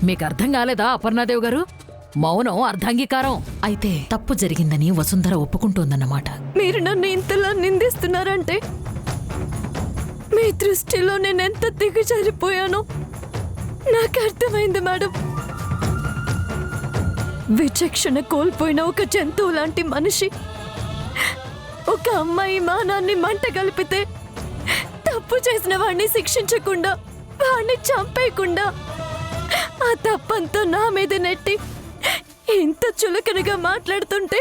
మీకు అర్థం కాలేదా అపర్ణాదేవి గారు? మౌనం అర్ధాంగీకారం. అయితే తప్పు జరిగిందని వసుంధర ఒప్పుకుంటోందన్నమాట. మీరు నన్ను ఇంతలా నిందిస్తున్నారంటే మీ దృష్టిలో నేనెంత దిగజారిపోయానో నాకు అర్థమైంది మేడం. విచక్షణ కోల్పోయిన ఒక జంతువు లాంటి మనిషి ఒక అమ్మాయి మానాన్ని మంట కలిపితే తప్పు చేసిన వాడిని శిక్షించకుండా, వాడిని చంపేయకుండా ఆ తప్పంతా నా మీద నెట్టి ఇంత చులకనగా మాట్లాడుతుంటే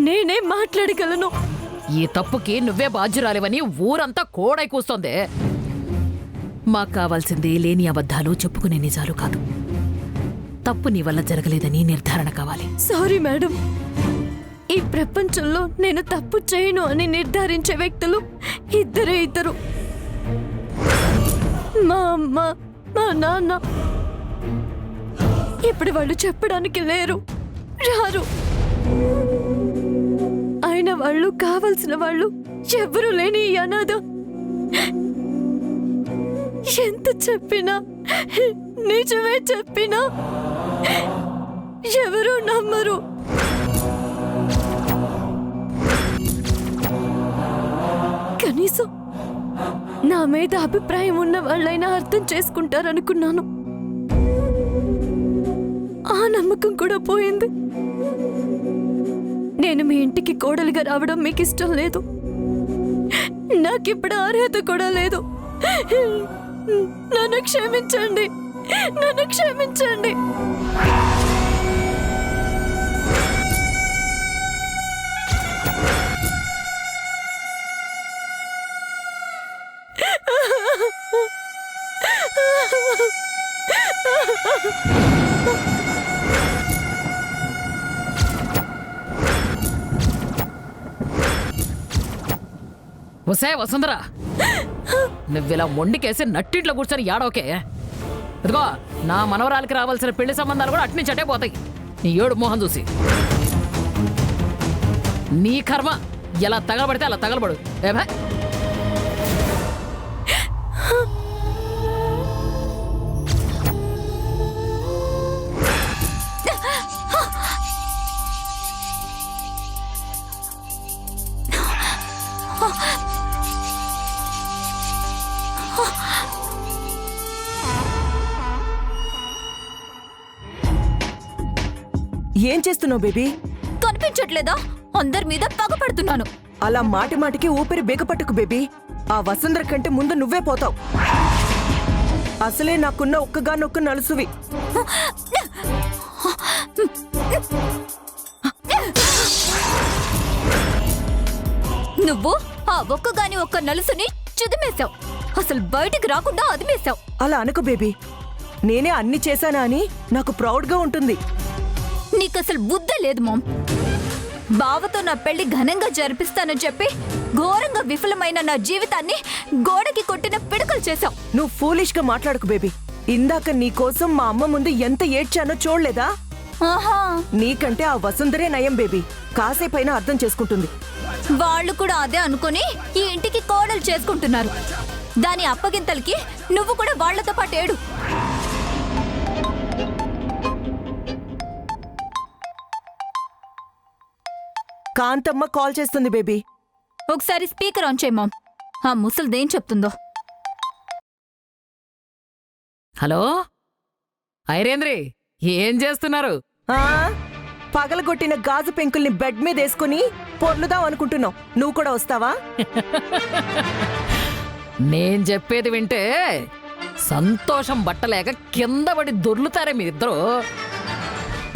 నేనే మాట్లాడగలను? ఈ తప్పుకి నువ్వే బాధ్యురాలివని ఊరంతా కోడై కూస్తోంది. మాకు కావాల్సింది లేని అబద్ధాలు, చెప్పుకునే నిజాలు కాదు. తప్పు నీ వల్ల జరగలేదని నిర్ధారణ కావాలి. Sorry madam. ఈ ప్రపంచంలో నేను తప్పు చేయను అని నిర్ధారించే వ్యక్తులు ఇద్దరే ఇద్దరు, మా అమ్మ, మా నాన్న. ఇప్పుడు వాళ్ళు చెప్పడానికి లేరు, రారు. అయిన వాళ్ళు, కావలసిన వాళ్ళు ఎవరు లేని ఈ అనాథ ఎంత చెప్పినా, నిజమే చెప్పినా ఎవరు నమ్మరు. కనీసం నా మీద అభిప్రాయం ఉన్న వాళ్ళైనా అర్థం చేసుకుంటారనుకున్నాను. ఆ నమ్మకం కూడా పోయింది. నేను మీ ఇంటికి కోడలిగా రావడం మీకు ఇష్టం లేదు. నాకిప్పుడు అర్హత కూడా లేదు. నన్ను క్షమించండి, నన్ను క్షమించండి. ఒసే వసుంధరా, నువ్విలా మొండికేసి నట్టింట్లో కూర్చొని ఏడవకే. ఇదిగో, నా మనవరాలకి రావాల్సిన పెళ్లి సంబంధాలు కూడా అట్నుంచి అటే పోతాయి నీ ఏడు మోహం చూసి. నీ కర్మ, ఎలా తగలబడితే అలా తగలబడు. ఏభా ఏం చేస్తున్నావు బేబీ? కనిపించట్లేదా? అందరి మీద పగపడుతున్నాను. అలా మాటి మాటికి ఊపిరి బిగపట్టుకు బేబీ. ఆ వసుంధర కంటే ముందు నువ్వే పోతావు. అసలే నాకున్న ఒక్కగానొక్క నలుసువి. నువ్వు ఆ ఒక్కగాని ఒక్క నలుసుని చిదిమేశావు. అసలు బయటికి రాకుండా అదిమేశావు. అలా అనుకు బేబీ. నేనే అన్ని చేశానా అని నాకు ప్రౌడ్గా ఉంటుంది. నీకసలు బుద్ధి లేదు మామ్. బావతో నా పెళ్లి ఘనంగా జరిపిస్తానని చెప్పి ఘోరంగా విఫలమైన నా జీవితాన్ని గోడకి కొట్టిన పిడకలు చేశావు. నువ్వు ఫూలిష్ గా మాట్లాడుకు బేబీ. ఇందాక నీ కోసం మా అమ్మ ముందు ఎంత ఏడ్చానో చూడలేదా? ఆహా, నీకంటే ఆ వసుంధరే నయం బేబీ. కాసేపైనా అర్థం చేసుకుంటుంది. వాళ్ళు కూడా అదే అనుకుని ఈ ఇంటికి కోడలు చేసుకుంటున్నారు. దాని అప్పగింతలకి నువ్వు కూడా వాళ్లతో పాటు ఏడు. కాంతమ్మ కాల్ చేస్తుంది బేబీ. ఒకసారి స్పీకర్ ఆన్ చేయి మామ్. ఆ ముసలిదేం చెప్తుందో. హలో ఐరేంద్రి, ఏం చేస్తున్నారు? పగలగొట్టిన గాజు పెంకుల్ని బెడ్ మీద వేసుకుని పొర్లుదాం అనుకుంటున్నావు. నువ్వు కూడా వస్తావా? నేను చెప్పేది వింటే సంతోషం బట్టలేక కింద పడి దొర్లుతారే మీరిద్దరూ.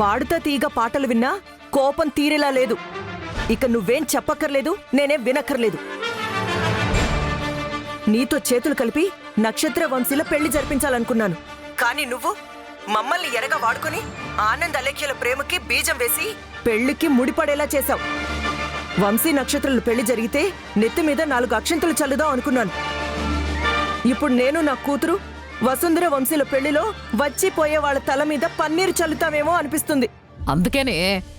పాడుతా తీగ పాటలు విన్నా కోపం తీరేలా లేదు. ఇక నువ్వేం చెప్పక్కర్లేదు, నేనేం వినక్కర్లేదు. నీతో చేతులు కలిపి నక్షత్ర వంశీల పెళ్లి జరిపించాలనుకున్నాను. కానీ నువ్వు మమ్మల్ని ఎరగా వాడుకుని ఆనంద్ అలేఖ్యల ప్రేమకి బీజం వేసి పెళ్లికి ముడిపడేలా చేశావు. వంశీ నక్షత్రాలు పెళ్లి జరిగితే నెత్తి మీద 4 అక్షంతలు చల్లుదాం అనుకున్నాను. ఇప్పుడు నేను నా కూతురు వసుంధర వంశీల పెళ్లిలో వచ్చిపోయే వాళ్ళ తల మీద పన్నీరు చల్లుతామేమో అనిపిస్తుంది. అందుకేనే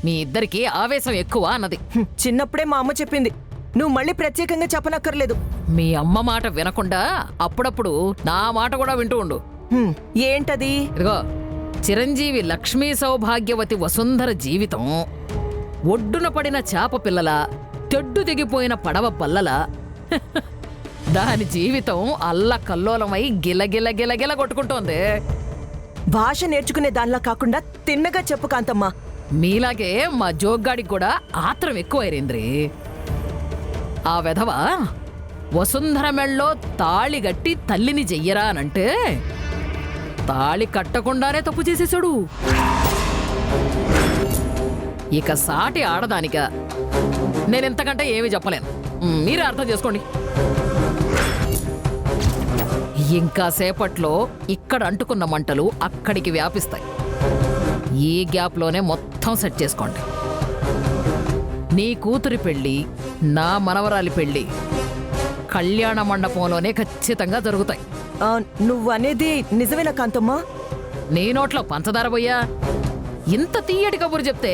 మీ ఇద్దరికి ఆవేశం ఎక్కువ అన్నది. చిన్నప్పుడే మా అమ్మ చెప్పింది. నువ్వు మళ్ళీ ప్రత్యేకంగా చెప్పనక్కర్లేదు. మీ అమ్మ మాట వినకుండా అప్పుడప్పుడు నా మాట కూడా వింటూ ఉండు. ఏంటది? ఇదిగో చిరంజీవి లక్ష్మీ సౌభాగ్యవతి వసుంధర జీవితం ఒడ్డున పడిన చేప పిల్లల తెడ్డు దిగిపోయిన పడవ పల్లల దాని జీవితం అల్లకల్లోలమై గిలగిల గిలగిల కొట్టుకుంటోంది. భాష నేర్చుకునే దానిలా కాకుండా తిన్నగా చెప్పు కాంతమ్మా. మీలాగే మా జోగ్గాడికి కూడా ఆత్రం ఎక్కువైరింద్రి. ఆ వెధవ వసుంధర మెళ్ళో తాళి గట్టి తల్లిని చెయ్యరా అనంటే తాళి కట్టకుండానే తప్పు చేసేశాడు. ఇక సాటి ఆడదానిగా నేనెంతకంటే ఏమీ చెప్పలేను. మీరే అర్థం చేసుకోండి. ఇంకా సేపట్లో ఇక్కడ అంటుకున్న మంటలు అక్కడికి వ్యాపిస్తాయి. ఈ గ్యాప్లోనే మొత్తం సెట్ చేసుకోండి. నీ కూతురి పెళ్ళి, నా మనవరాలి పెళ్ళి కళ్యాణ మండపంలోనే ఖచ్చితంగా జరుగుతాయి. నువ్వనేది నిజమేనా కాంతమ్మా? నీ నోట్లో పంచదార పోయ్యా? ఇంత తీయటి కబురు చెప్తే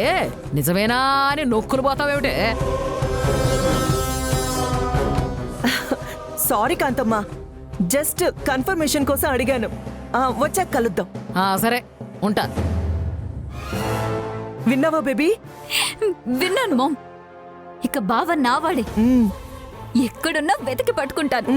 నిజమేనా అని నొక్కులు పోతావేమిటే? సారీ కాంతమ్మా, జస్ట్ కన్ఫర్మేషన్ కోసం అడిగాను. వచ్చాక కలుద్దాం. సరే ఉంటా. విన్నావా బేబీ? విన్నాను మామ్. ఇక బావ నావాడే. ఎక్కడున్నా వెతికి పట్టుకుంటాను.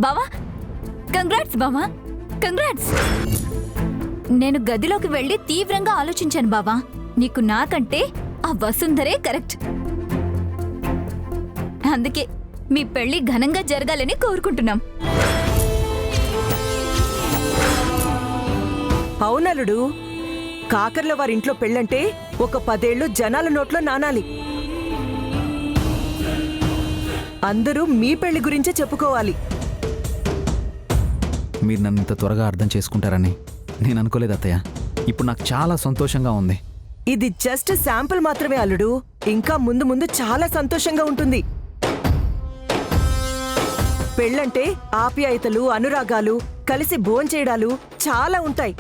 బావా కంగ్రాట్స్ బావా, కంగ్రాట్స్. నేను గదిలోకి వెళ్ళి తీవ్రంగా ఆలోచించాను బావా. నీకు నాకంటే ఆ వసుంధరే కరెక్ట్. అందుకే మీ పెళ్లి ఘనంగా జరగాలని కోరుకుంటున్నాం. అవునలుడు, కాకర్ల వారింట్లో పెళ్ళంటే ఒక 10 ఏళ్ళు జనాల నోట్లో నానాలి. అందరూ మీ పెళ్లి గురించే చెప్పుకోవాలి. మీరు నన్ను ఇంత త్వరగా అర్థం చేసుకుంటారని నేను అనుకోలేదు అత్తయ్య. ఇప్పుడు నాకు చాలా సంతోషంగా ఉంది. ఇది జస్ట్ శాంపుల్ మాత్రమే అల్లుడు. ఇంకా ముందు ముందు చాలా సంతోషంగా ఉంటుంది. పెళ్ళంటే ఆప్యాయతలు, అనురాగాలు, కలిసి భోంచేయడాలు చాలా ఉంటాయి.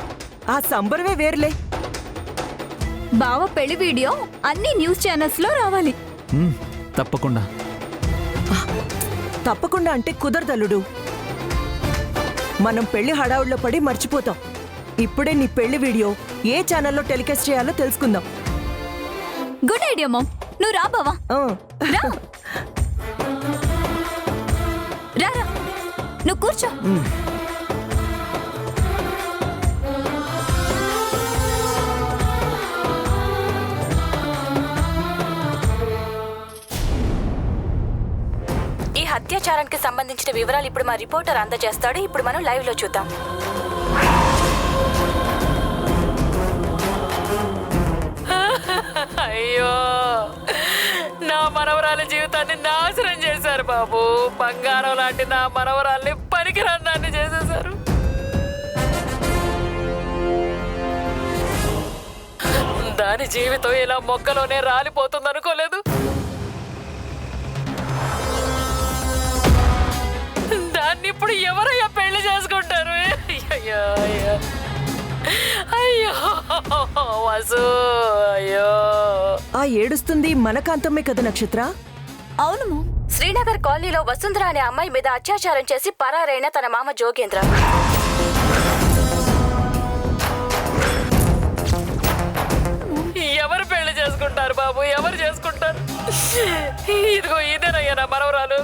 ఆ సంబరమే వేర్లే. బావ పెళ్లి వీడియో అన్ని న్యూస్ ఛానల్స్ లో రావాలి. తప్పకుండా. తప్పకుండా అంటే కుదరదల్లుడు. మనం పెళ్లి హడావుల్లో పడి మర్చిపోతాం. ఇప్పుడే నీ పెళ్లి వీడియో ఏ ఛానల్లో టెలికాస్ట్ చేయాలో తెలుసుకుందాం. Good idea mom. నువ్వు రా బావా. రా రా రా. నువ్వు కూర్చో. ఈ అత్యాచారానికి సంబంధించిన వివరాలు ఇప్పుడు మా రిపోర్టర్ అందజేస్తాడు. ఇప్పుడు మనం లైవ్ లో చూద్దాం. అయ్యో, నా మనవరాలి జీవితాన్ని నాశనం చేశారు బాబు. బంగారం లాంటి నా మనవరాల్ని పనికిరాన్ని చేసేశారు. దాని జీవితం ఇలా మొక్కలోనే రాలిపోతుంది అనుకోలేదు. దాన్ని ఇప్పుడు ఎవరయ్యా పెళ్లి చేసుకుంటారు? అయ్యో అయ్యో అయ్యో వసు, అయ్యో. ఆ ఏడుస్తుంది మన కాంతమ్మే కదా నక్షత్ర? అవును మామ్. శ్రీనగర్ కాలనీలో వసుంధర అనే అమ్మాయి మీద అత్యాచారం చేసి పరారైన తన మామ జోగేంద్ర. ఎవరు పెళ్లి చేసుకుంటారు బాబు? ఎవరు చేసుకుంటారు? ఇదిగో ఇదేనయ్యా నా మనవరాలు.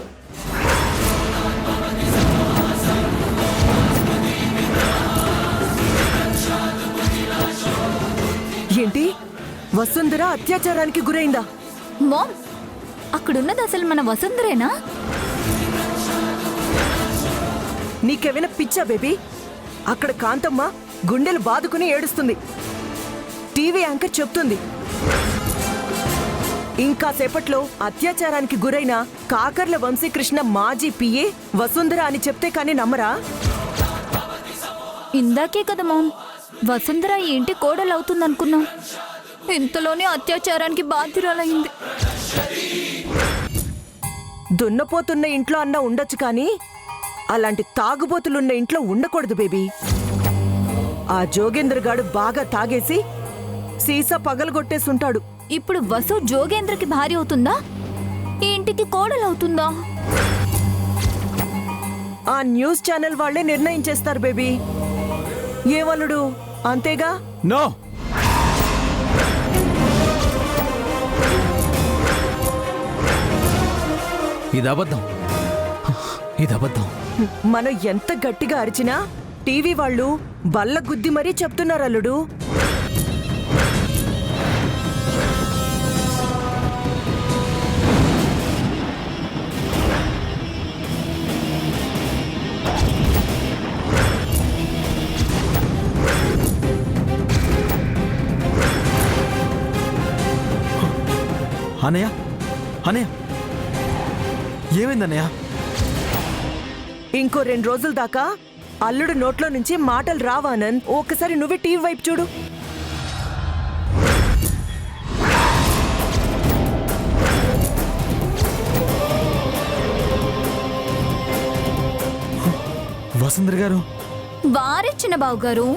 ఏంటి, వసుంధర అత్యాచారానికి గురైందా? మామ్, అక్కడున్నది అసలు మన వసుంధరేనా? నీకేమైనా పిచ్చా బేబీ? అక్కడ కాంతమ్మ గుండెలు బాదుకుని ఏడుస్తుంది. టీవీ యాంకర్ చెప్తుంది. ఇంకా సేపట్లో అత్యాచారానికి గురైన కాకర్ల వంశీకృష్ణ మాజీ పిఏ వసుంధర అని చెప్తే కానీ నమ్మరా? ఇందాకే కదా మామ్ వసుంధర ఈ ఇంటి కోడలవుతుందనుకున్నాం. ఇంతలోనే అత్యాచారానికి బాధ్యురాలయ్యింది. దున్నపోతున్న ఇంట్లో అన్నా ఉండొచ్చు కానీ అలాంటి తాగుబోతులున్న ఇంట్లో ఉండకూడదు బేబీ. ఆ జోగేంద్ర గాడు బాగా తాగేసి సీసా పగలగొట్టేసుంటాడు. ఇప్పుడు వసు జోగేంద్రకి భార్య అవుతుందా, ఈ ఇంటికి కోడలవుతుందా? ఆ న్యూస్ ఛానల్ వాళ్లే నిర్ణయం చేస్తారు బేబీ. ఏమలుడు అంతేగా? నో, ఇది అబద్ధం, ఇది అబద్ధం. మనం ఎంత గట్టిగా అరిచినా టీవీ వాళ్ళు బల్ల గుద్ది మరీ చెప్తున్నారు అల్లుడు. అన్నయ్య, అన్నయ్య, ఏమైందన్నయ్య? ఇంకో 2 రోజుల దాకా అల్లుడు నోట్లో నుంచి మాటలు రావానంద్. ఒక్కసారి నువ్వే టీవీ వైపు చూడు. వసుంధర గారు, వారిచ్చిన బావు గారు.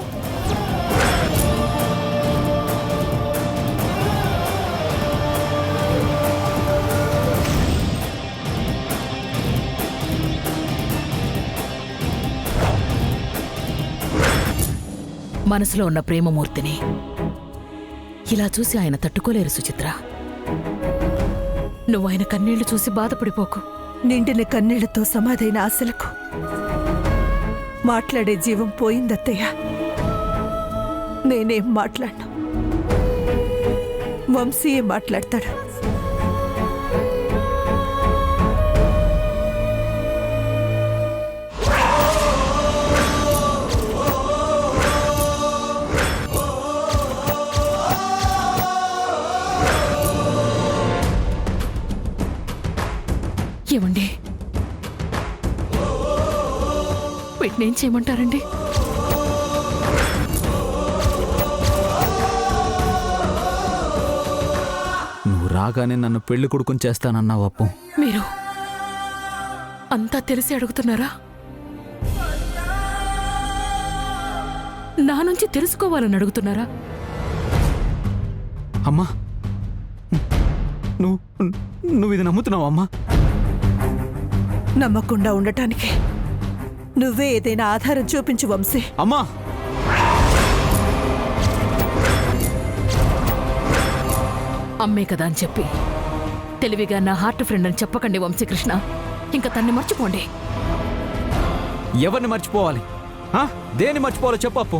మనసులో ఉన్న ప్రేమమూర్తిని ఇలా చూసి ఆయన తట్టుకోలేరు సుచిత్ర. నువ్వు ఆయన కన్నీళ్లు చూసి బాధపడిపోకు. నిండిన కన్నీళ్లతో సమాధైన ఆశలకు మాట్లాడే జీవం పోయిందత్తయ్య. నేనేం మాట్లాడను, వంశీయే మాట్లాడతాడు. ఏమండి, వీటినేం చేయమంటారండి? నువ్వు రాగానే నన్ను పెళ్లి కొడుకుని చేస్తానన్నావు అప్పు. మీరు అంతా తెలిసి అడుగుతున్నారా? నా నుంచి తెలుసుకోవాలని అడుగుతున్నారా? అమ్మా, నువ్వు నువ్వు ఇది నమ్ముతున్నావు అమ్మా? నమ్మకుండా ఉండటానికి నువ్వే ఏదైనా ఆధారం చూపించు వంశీ. అమ్మా, అమ్మే కదా అని చెప్పి తెలివిగా నా హార్ట్ ఫ్రెండ్ అని చెప్పకండి వంశీకృష్ణ. ఇంకా తన్ని మర్చిపోండి. ఎవరిని మర్చిపోవాలి? దేన్ని మర్చిపోవాలో చెప్పు అప్పు.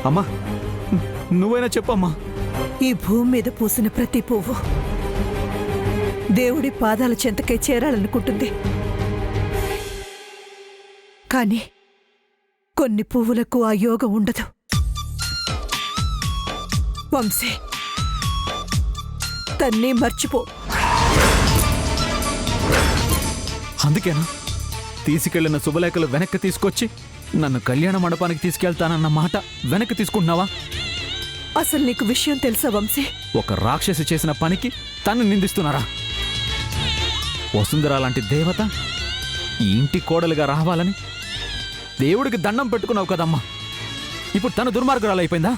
అమ్మా, నువ్వైనా చెప్పమ్మా. ఈ భూమి మీద పూసిన ప్రతి పువ్వు దేవుడి పాదాల చెంతకై చేరాలనుకుంటుంది. కానీ కొన్ని పువ్వులకు ఆ యోగం ఉండదు. వంశీ, తన్ని మర్చిపో. అందుకేనా తీసుకెళ్లిన శుభలేఖలు వెనక్కి తీసుకొచ్చి నన్ను కళ్యాణ మండపానికి తీసుకెళ్తానన్న మాట వెనక్కి తీసుకుంటున్నావా? అసలు నీకు విషయం తెలుసా వంశీ? ఒక రాక్షసి చేసిన పనికి తను నిందిస్తున్నారా? వసుంధర లాంటి దేవత ఈ ఇంటి కోడలుగా రావాలని దేవుడికి దండం పెట్టుకున్నావు కదమ్మా. ఇప్పుడు తను దుర్మార్గురాలైపోయిందా?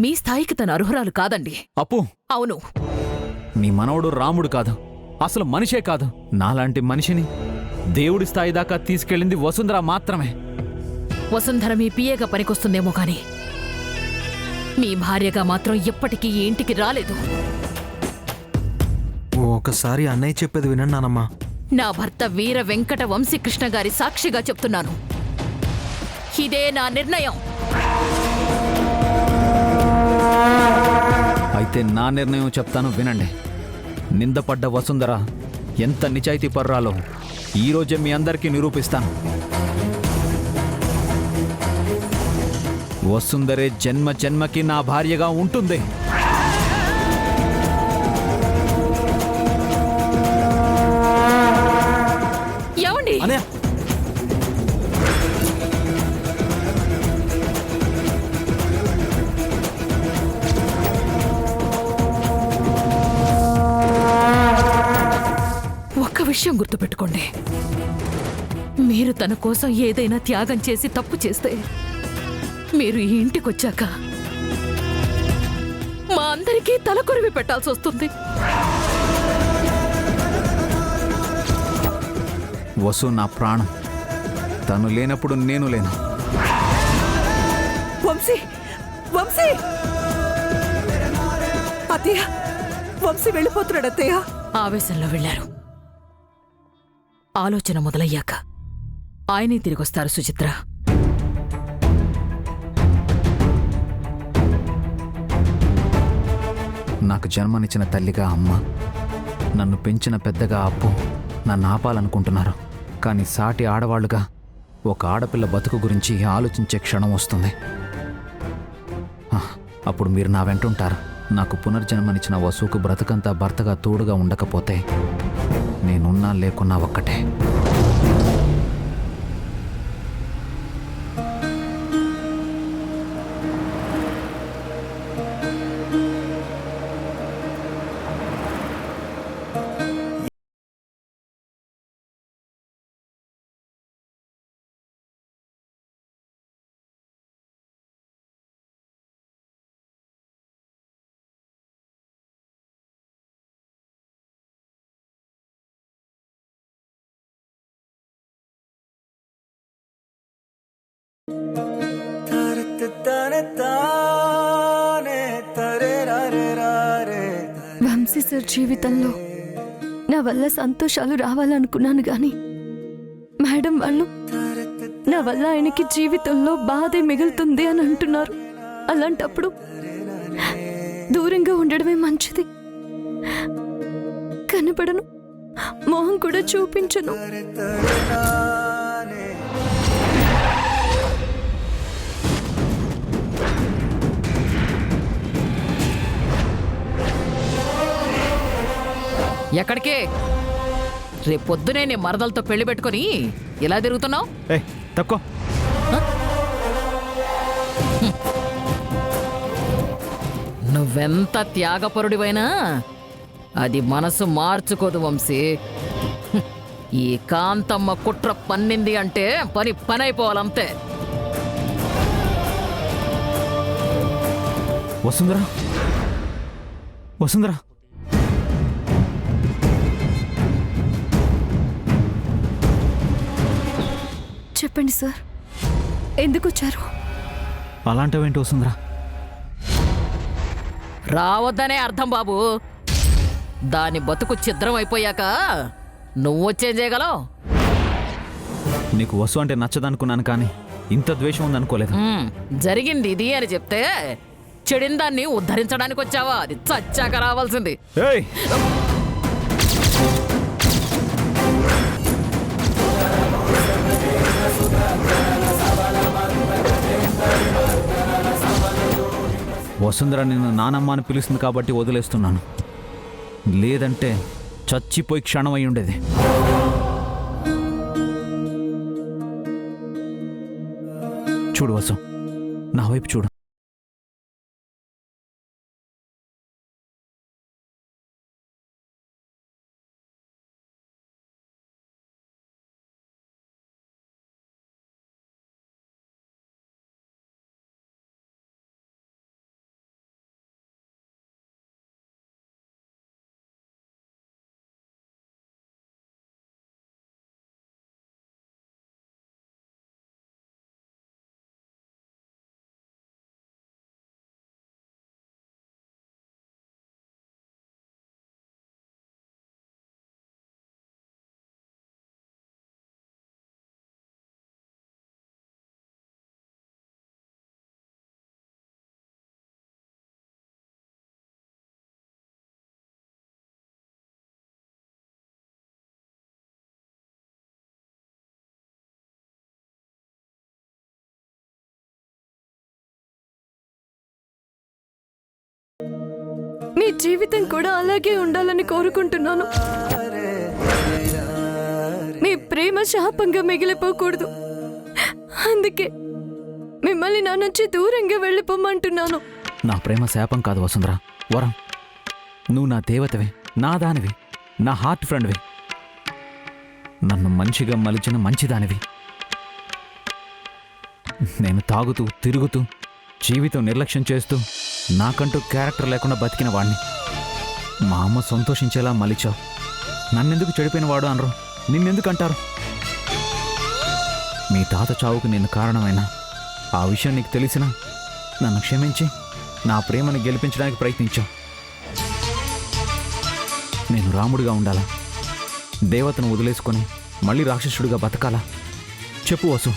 మీ స్థాయికి తన అర్హురాలు కాదండి. అప్పు, అవును, నీ మనవడు రాముడు కాదు, అసలు మనిషే కాదు. నాలాంటి మనిషిని దేవుడి స్థాయి దాకా తీసుకెళ్ళింది వసుంధర మాత్రమే. వసుంధర మీ పిఏగా పనికొస్తుందేమో కానీ మీ భార్యగా మాత్రం ఎప్పటికీ ఈ ఇంటికి రాలేదు. ఒకసారి అన్నయ్య చెప్పేది వినండి నానమ్మా. నా భర్త వీర వెంకట వంశీకృష్ణ గారి సాక్షిగా చెప్తున్నాను, ఇదే నా నిర్ణయం. అయితే నా నిర్ణయం చెప్తాను వినండి. నిందపడ్డ వసుంధర ఎంత నిజాయితీ పర్రాలో ఈరోజే మీ అందరికీ నిరూపిస్తాను. వసుంధరే జన్మ జన్మకి నా భార్యగా ఉంటుంది. విషయం గుర్తుపెట్టుకోండి. మీరు తన కోసం ఏదైనా త్యాగం చేసి తప్పు చేస్తే మీరు ఈ ఇంటికొచ్చాక మా అందరికీ తలకొరివి పెట్టాల్సి వస్తుంది. వసు నా ప్రాణం. తను లేనప్పుడు నేను లేను. వంశీ వంశీ అత్తయ్య, వంశీ వెళ్ళిపోతున్నాడు అత్తయ్య. ఆవేశంలో వెళ్లారు. ఆలోచన మొదలయ్యాక ఆయనే తిరిగొస్తారు సుచిత్ర. నాకు జన్మనిచ్చిన తల్లిగా అమ్మ, నన్ను పెంచిన పెద్దగా అప్పు నన్ను ఆపాలనుకుంటున్నారు. కానీ సాటి ఆడవాళ్లుగా ఒక ఆడపిల్ల బతుకు గురించి ఆలోచించే క్షణం వస్తుంది. అప్పుడు మీరు నా వెంటుంటారు. నాకు పునర్జన్మనిచ్చిన వసుకు బ్రతుకంతా భర్తగా తోడుగా ఉండకపోతే నేనున్నా లేకున్నా ఒక్కటే. వంశీ సార్ జీవితంలో నా వల్ల సంతోషాలు రావాలనుకున్నాను గాని మేడం వాళ్ళు నా వల్ల ఆయనకి జీవితంలో బాధే మిగులుతుంది అని అంటున్నారు. అలాంటప్పుడు దూరంగా ఉండడమే మంచిది. కనపడను, మొహం కూడా చూపించను. ఎక్కడికే? రేపొద్దునే నీ మరదలతో పెళ్లి పెట్టుకుని ఇలా తిరుగుతున్నావు? తక్కువ. నువ్వెంత త్యాగపరుడివైనా అది మనసు మార్చుకోదు వంశీ. ఈ కాంతమ్మ కుట్ర పన్నింది అంటే పనైపోవాలంతే. వసుంధరా, వసుంధరా, చెప్పండి సార్, ఎందుకు వచ్చారు? అలాంటివేంటి వసుంధరా? రావద్దనే అర్థం బాబు. దాని బతుకు ఛిద్రం అయిపోయాక నువ్వొచ్చేం చేయగలవు? నీకు వసు అంటే నచ్చదనుకున్నాను, కానీ ఇంత ద్వేషం ఉందనుకోలేదు. జరిగింది ఇది అని చెప్తే చెడిందాన్ని ఉద్ధరించడానికి వచ్చావా? అది చచ్చాక రావాల్సింది. వసుంధర నిన్ను నానమ్మ అని పిలుస్తుంది కాబట్టి వదిలేస్తున్నాను. లేదంటే చచ్చిపోయి క్షణం అయి ఉండేది. చూడు వసు, నా వైపు చూడు. మీ జీవితం కూడా అలాగే ఉండాలని కోరుకుంటున్నాను. మీ ప్రేమ శాపంగా మిగిలిపోకూడదు. అందుకే మిమ్మల్ని నా నుంచి దూరంగా వెళ్ళిపోమంటున్నాను. నా ప్రేమ శాపం కాదు వసుంధర, వరం. నువ్వు నా దేవతవే, నా దానివి, నా హార్ట్ ఫ్రెండ్వి. నన్ను మంచిగా మలిచిన మంచిదానివి. నేను తాగుతూ తిరుగుతూ జీవితం నిర్లక్ష్యం చేస్తూ నాకంటూ క్యారెక్టర్ లేకుండా బతికిన వాణ్ణి. మా అమ్మ సంతోషించేలా మలిచావు. నన్నెందుకు చెడిపోయిన వాడు అనరు, నిన్నెందుకు అంటారు? మీ తాత చావుకు నేను కారణమైనా ఆ విషయం నీకు తెలిసినా నన్ను క్షమించి నా ప్రేమను గెలిపించడానికి ప్రయత్నించావు. నేను రాముడిగా ఉండాలా, దేవతను వదిలేసుకొని మళ్ళీ రాక్షసుడిగా బతకాలా? చెప్పు వసు,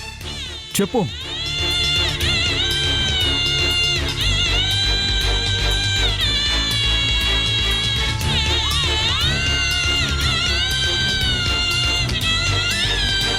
చెప్పు.